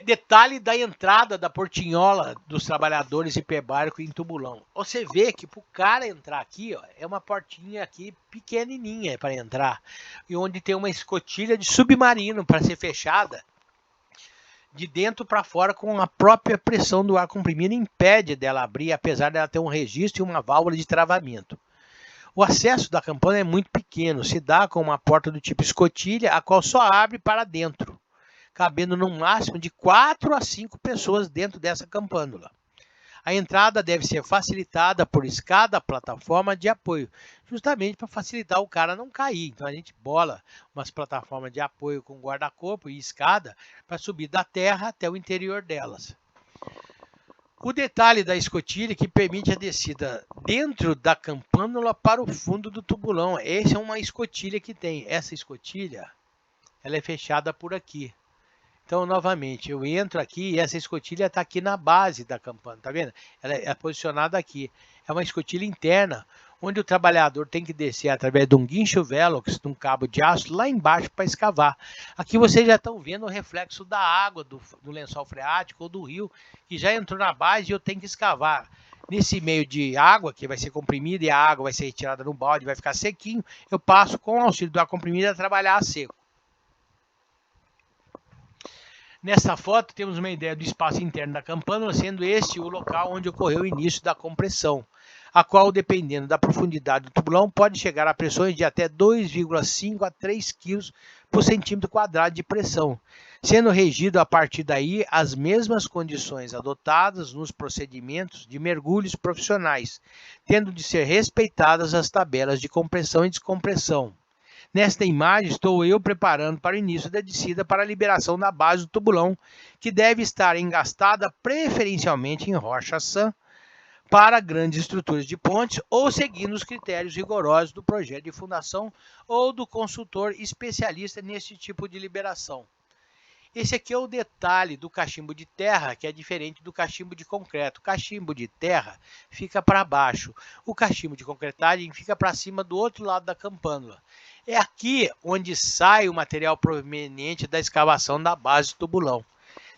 Detalhe da entrada da portinhola dos trabalhadores hiperbárico em tubulão. Você vê que para o cara entrar aqui, ó, é uma portinha aqui pequenininha para entrar, e onde tem uma escotilha de submarino para ser fechada de dentro para fora com a própria pressão do ar comprimido, impede dela abrir, apesar dela ter um registro e uma válvula de travamento. O acesso da campana é muito pequeno, se dá com uma porta do tipo escotilha, a qual só abre para dentro, cabendo no máximo de 4 a 5 pessoas dentro dessa campânula. A entrada deve ser facilitada por escada, plataforma de apoio, justamente para facilitar o cara não cair. Então a gente bola umas plataformas de apoio com guarda-corpo e escada para subir da terra até o interior delas. O detalhe da escotilha que permite a descida dentro da campânula para o fundo do tubulão. Essa é uma escotilha que tem. Essa escotilha, ela é fechada por aqui. Então, novamente, eu entro aqui e essa escotilha está aqui na base da campana, tá vendo? Ela é posicionada aqui. É uma escotilha interna, onde o trabalhador tem que descer através de um guincho velox, de um cabo de aço, lá embaixo para escavar. Aqui vocês já estão vendo o reflexo da água do lençol freático ou do rio, que já entrou na base e eu tenho que escavar. Nesse meio de água, que vai ser comprimida e a água vai ser retirada no balde, vai ficar sequinho, eu passo com o auxílio do ar comprimido a trabalhar a seco. Nessa foto temos uma ideia do espaço interno da campânula, sendo este o local onde ocorreu o início da compressão, a qual, dependendo da profundidade do tubulão, pode chegar a pressões de até 2,5 a 3 kg por centímetro quadrado de pressão, sendo regido a partir daí as mesmas condições adotadas nos procedimentos de mergulhos profissionais, tendo de ser respeitadas as tabelas de compressão e descompressão. Nesta imagem estou eu preparando para o início da descida para a liberação da base do tubulão, que deve estar engastada preferencialmente em rocha sã para grandes estruturas de pontes ou seguindo os critérios rigorosos do projeto de fundação ou do consultor especialista nesse tipo de liberação. Esse aqui é o detalhe do cachimbo de terra, que é diferente do cachimbo de concreto. O cachimbo de terra fica para baixo, o cachimbo de concretagem fica para cima do outro lado da campânula. É aqui onde sai o material proveniente da escavação da base do tubulão.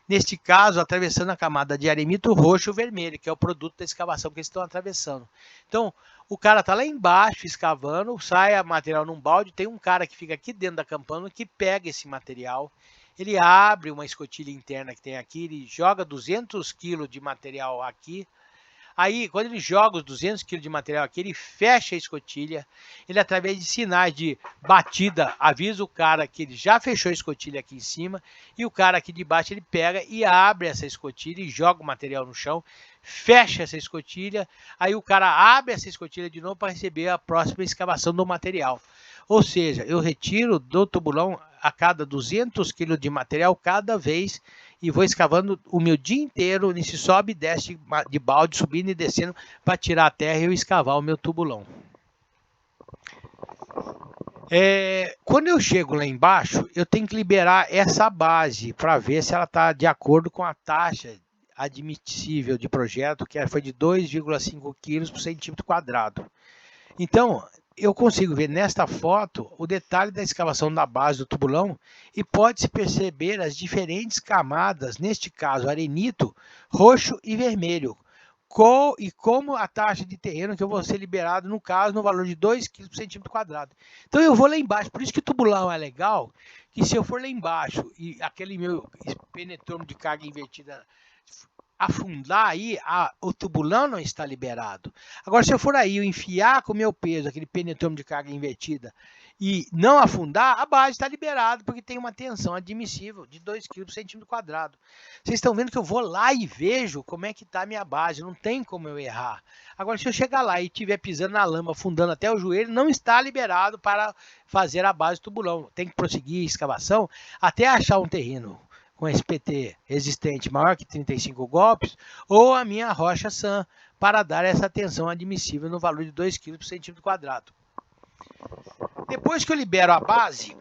Neste caso, atravessando a camada de aremito roxo e vermelho, que é o produto da escavação que eles estão atravessando. Então, o cara está lá embaixo escavando, sai o material num balde, tem um cara que fica aqui dentro da campânula que pega esse material. Ele abre uma escotilha interna que tem aqui, ele joga 200 kg de material aqui. Aí, quando ele joga os 200 kg de material aqui, ele fecha a escotilha. Ele, através de sinais de batida, avisa o cara que ele já fechou a escotilha aqui em cima. E o cara aqui de baixo, ele pega e abre essa escotilha e joga o material no chão. Fecha essa escotilha. Aí o cara abre essa escotilha de novo para receber a próxima escavação do material. Ou seja, eu retiro do tubulão a cada 200 kg de material cada vez e vou escavando o meu dia inteiro nesse sobe e desce de balde, subindo e descendo para tirar a terra e eu escavar o meu tubulão. Quando eu chego lá embaixo, eu tenho que liberar essa base para ver se ela está de acordo com a taxa admissível de projeto, que foi de 2,5 kg por centímetro quadrado. Então, eu consigo ver nesta foto o detalhe da escavação da base do tubulão e pode-se perceber as diferentes camadas, neste caso arenito, roxo e vermelho, e como a taxa de terreno que eu vou ser liberado, no caso, no valor de 2 kg por centímetro quadrado. Então eu vou lá embaixo, por isso que o tubulão é legal, que se eu for lá embaixo e aquele meu penetrômetro de carga invertida afundar aí, o tubulão não está liberado. Agora, se eu for aí, eu enfiar com o meu peso, aquele penetrômetro de carga invertida, e não afundar, a base está liberada, porque tem uma tensão admissível de 2 kg por centímetro quadrado. Vocês estão vendo que eu vou lá e vejo como é que está a minha base, não tem como eu errar. Agora, se eu chegar lá e estiver pisando na lama, afundando até o joelho, não está liberado para fazer a base do tubulão. Tem que prosseguir a escavação até achar um terreno com SPT resistente maior que 35 golpes, ou a minha rocha SAM, para dar essa tensão admissível no valor de 2 kg por centímetro quadrado. Depois que eu libero a base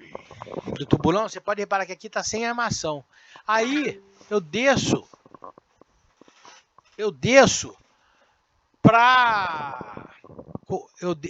do tubulão, você pode reparar que aqui está sem armação. Aí eu desço para...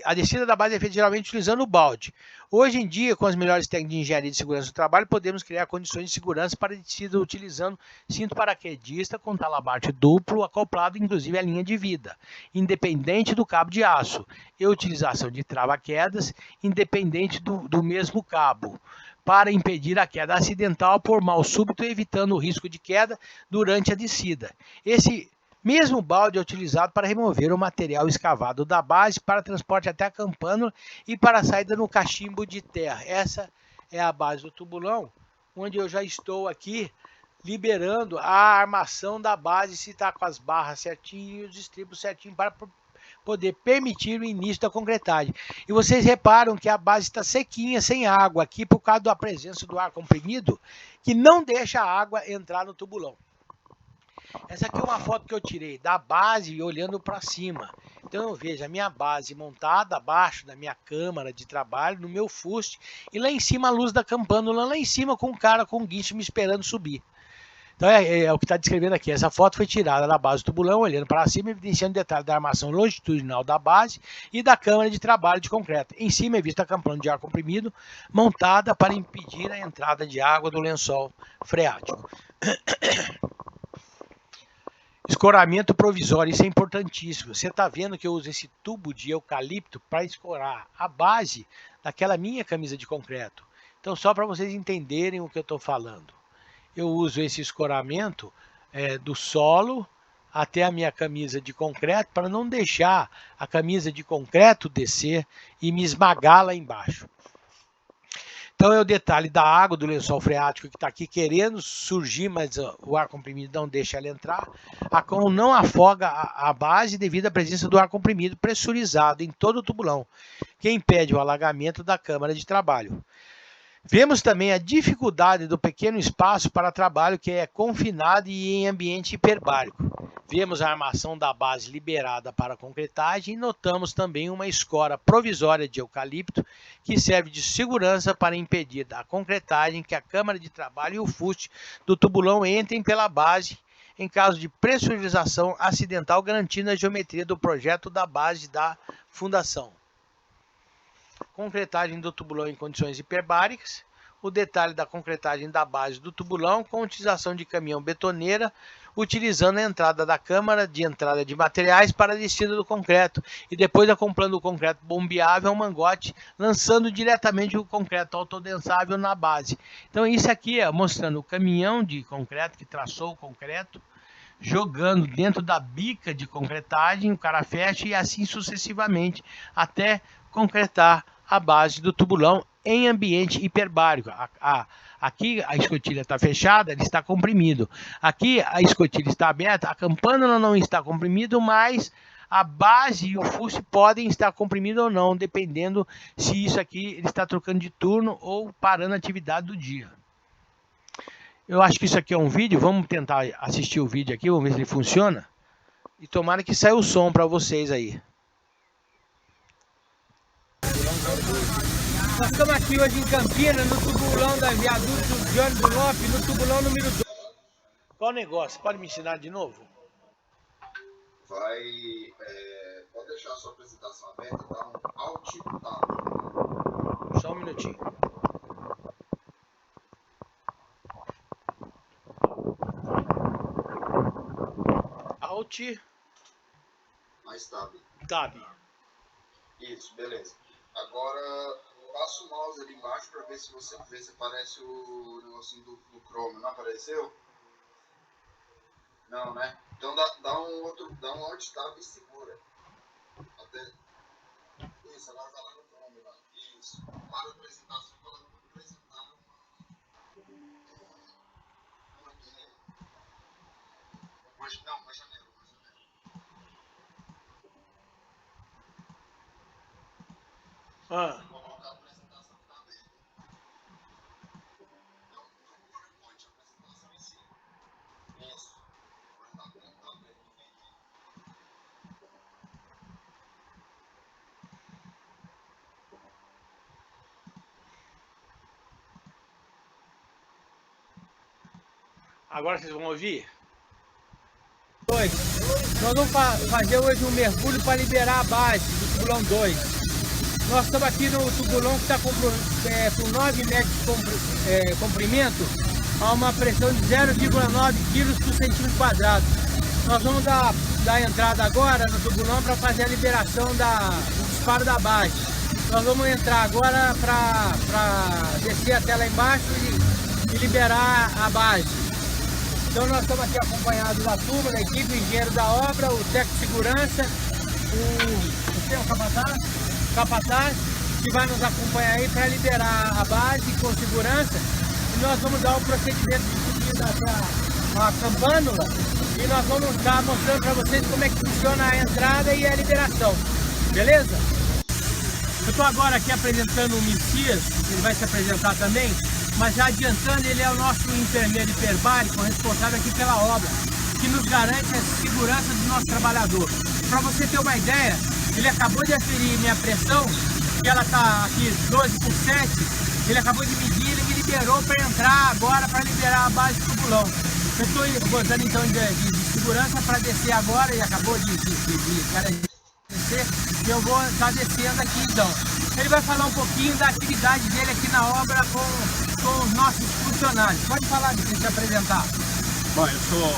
A descida da base é feita geralmente utilizando o balde. Hoje em dia, com as melhores técnicas de engenharia de segurança do trabalho, podemos criar condições de segurança para a descida utilizando cinto paraquedista com talabarte duplo, acoplado inclusive à linha de vida, independente do cabo de aço, e utilização de trava-quedas, independente do mesmo cabo, para impedir a queda acidental por mal súbito, evitando o risco de queda durante a descida. Esse mesmo balde é utilizado para remover o material escavado da base para transporte até a campânula e para a saída no cachimbo de terra. Essa é a base do tubulão, onde eu já estou aqui liberando a armação da base, se está com as barras certinho e os estribos certinho para poder permitir o início da concretagem. E vocês reparam que a base está sequinha, sem água aqui, por causa da presença do ar comprimido, que não deixa a água entrar no tubulão. Essa aqui é uma foto que eu tirei da base olhando para cima. Então eu vejo a minha base montada abaixo da minha câmara de trabalho, no meu fuste, e lá em cima a luz da campânula, lá em cima com um cara com um guincho me esperando subir. Então é o que está descrevendo aqui. Essa foto foi tirada da base do tubulão, olhando para cima, evidenciando detalhes da armação longitudinal da base e da câmara de trabalho de concreto. Em cima é vista a campânula de ar comprimido, montada para impedir a entrada de água do lençol freático. Escoramento provisório, isso é importantíssimo. Você está vendo que eu uso esse tubo de eucalipto para escorar a base daquela minha camisa de concreto. Então, só para vocês entenderem o que eu estou falando. Eu uso esse escoramento do solo até a minha camisa de concreto para não deixar a camisa de concreto descer e me esmagar lá embaixo. Então é o detalhe da água do lençol freático que está aqui querendo surgir, mas o ar comprimido não deixa ela entrar. A qual não afoga a base devido à presença do ar comprimido pressurizado em todo o tubulão, que impede o alagamento da câmara de trabalho. Vemos também a dificuldade do pequeno espaço para trabalho que é confinado e em ambiente hiperbárico. Vemos a armação da base liberada para a concretagem e notamos também uma escora provisória de eucalipto que serve de segurança para impedir a concretagem que a câmara de trabalho e o fuste do tubulão entrem pela base em caso de pressurização acidental, garantindo a geometria do projeto da base da fundação. Concretagem do tubulão em condições hiperbáricas, o detalhe da concretagem da base do tubulão com utilização de caminhão betoneira, utilizando a entrada da câmara de entrada de materiais para a descida do concreto e depois acoplando o concreto bombeável ao mangote, lançando diretamente o concreto autodensável na base. Então isso aqui é mostrando o caminhão de concreto que traçou o concreto, jogando dentro da bica de concretagem, o cara fecha e assim sucessivamente até concretar a base do tubulão em ambiente hiperbárico. Aqui a escotilha está fechada, ele está comprimido. Aqui a escotilha está aberta, a campânula não está comprimido, mas a base e o fuste podem estar comprimidos ou não, dependendo se isso aqui ele está trocando de turno ou parando a atividade do dia. Eu acho que isso aqui é um vídeo, vamos tentar assistir o vídeo aqui, vamos ver se ele funciona. E tomara que saia o som para vocês aí. Nós estamos aqui hoje em Campinas, no tubulão da viaduto Johnny do Lopes, no tubulão número 2. Qual o negócio? Pode me ensinar de novo? Vai... pode deixar a sua apresentação aberta, dá um Alt Tab. Só um minutinho. Alt Mais Tab. Tab. Isso, beleza. Agora, passa o mouse ali embaixo para ver se você vê se aparece o negocinho do Chrome. Não apareceu? Não, né? Então dá um Alt Tab e segura. Até... Isso, agora vai lá no Chrome. Lá. Isso. Para a apresentação, coloca para apresentar uma guia. Não, uma janela. Ah. Colocar a apresentação que está aberta. Não o PowerPoint, a apresentação em si. Isso. Agora tá aberto ninguém aqui. Agora vocês vão ouvir? Nós vamos fazer hoje um mergulho para liberar a base do tubulão 2. Nós estamos aqui no tubulão que está com 9 metros de comprimento, a uma pressão de 0,9 kg por centímetro quadrado. Nós vamos dar entrada agora no tubulão para fazer a liberação do disparo da base. Nós vamos entrar agora para descer até lá embaixo e liberar a base. Então nós estamos aqui acompanhados da turma, da equipe, o engenheiro da obra, o técnico de segurança, o capataz, que vai nos acompanhar aí para liberar a base com segurança. E nós vamos dar o procedimento de subida até a campânula e nós vamos estar mostrando para vocês como é que funciona a entrada e a liberação. Beleza? Eu estou agora aqui apresentando o Messias, ele vai se apresentar também. Mas já adiantando, ele é o nosso enfermeiro hiperbárico, responsável aqui pela obra, que nos garante a segurança do nosso trabalhador. Para você ter uma ideia, ele acabou de aferir minha pressão, que ela está aqui 12 por 7, ele acabou de medir, ele me liberou para entrar agora, para liberar a base do tubulão. Eu estou botando então de segurança para descer agora, ele acabou de descer, e eu vou estar descendo aqui então. Ele vai falar um pouquinho da atividade dele aqui na obra com os nossos funcionários. Pode falar, de se apresentar. Bom, eu sou...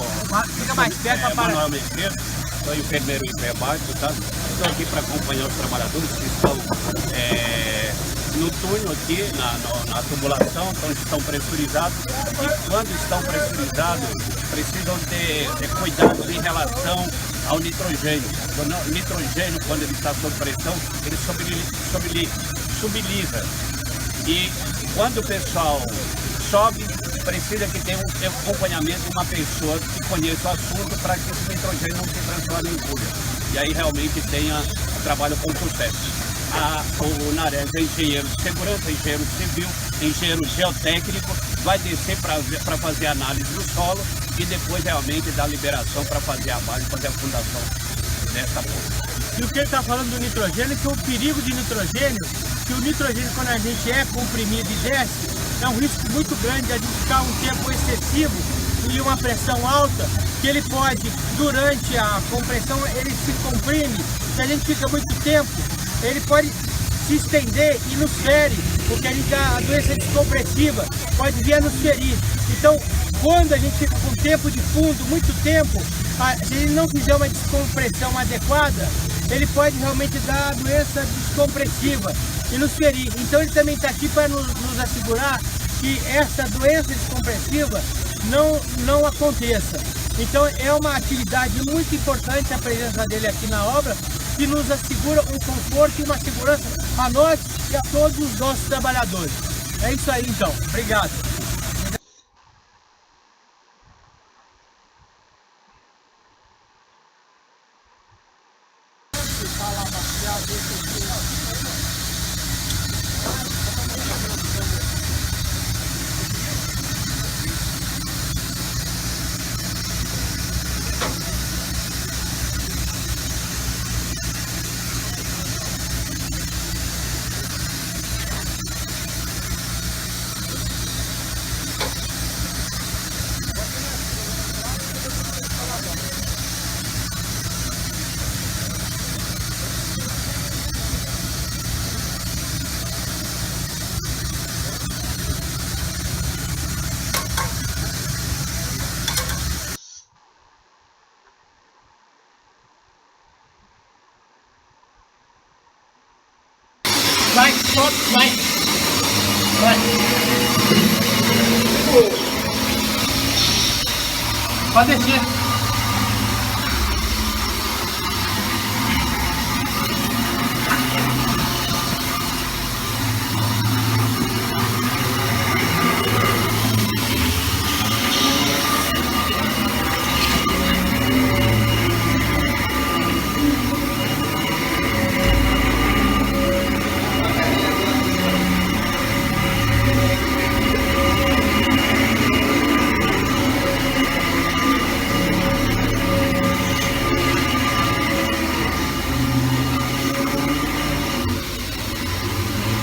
Fica mais perto para aparecer. Manuel Mesquita, sou enfermeiro hiperbárico, tá? Estou aqui para acompanhar os trabalhadores que estão no túnel aqui, na tubulação, então estão pressurizados. E quando estão pressurizados, precisam ter cuidado em relação ao nitrogênio. O nitrogênio, quando ele está sob pressão, ele subiliza. E quando o pessoal sobe, precisa que tenha um acompanhamento de uma pessoa que conheça o assunto para que esse nitrogênio não se transforme em fúria. E aí realmente tenha o trabalho com sucesso. O Nares é engenheiro de segurança, engenheiro civil, engenheiro geotécnico, vai descer para fazer análise do solo e depois realmente dar liberação para fazer a base, fazer a fundação dessa ponta. E o que ele está falando do nitrogênio, que o perigo de nitrogênio, que o nitrogênio quando a gente é comprimido e desce, é um risco muito grande de a gente ficar um tempo excessivo e uma pressão alta, que ele pode, durante a compressão, ele se comprime, se a gente fica muito tempo, ele pode se estender e nos fere, porque a doença descompressiva pode vir a nos ferir. Então, quando a gente fica com tempo de fundo, muito tempo, se ele não fizer uma descompressão adequada, ele pode realmente dar a doença descompressiva e nos ferir. Então ele também está aqui para nos assegurar que essa doença descompressiva não aconteça. Então é uma atividade muito importante a presença dele aqui na obra, que nos assegura um conforto e uma segurança a nós e a todos os nossos trabalhadores. É isso aí então. Obrigado. Sobe, vai. Vai. Pode descer.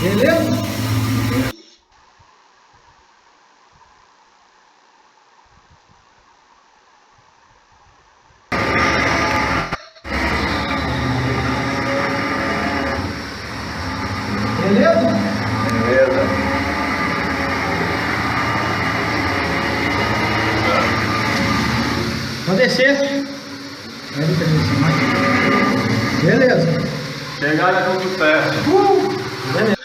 Beleza? Beleza? Beleza. Pode descer. Beleza. Chegar é tudo certo. Beleza.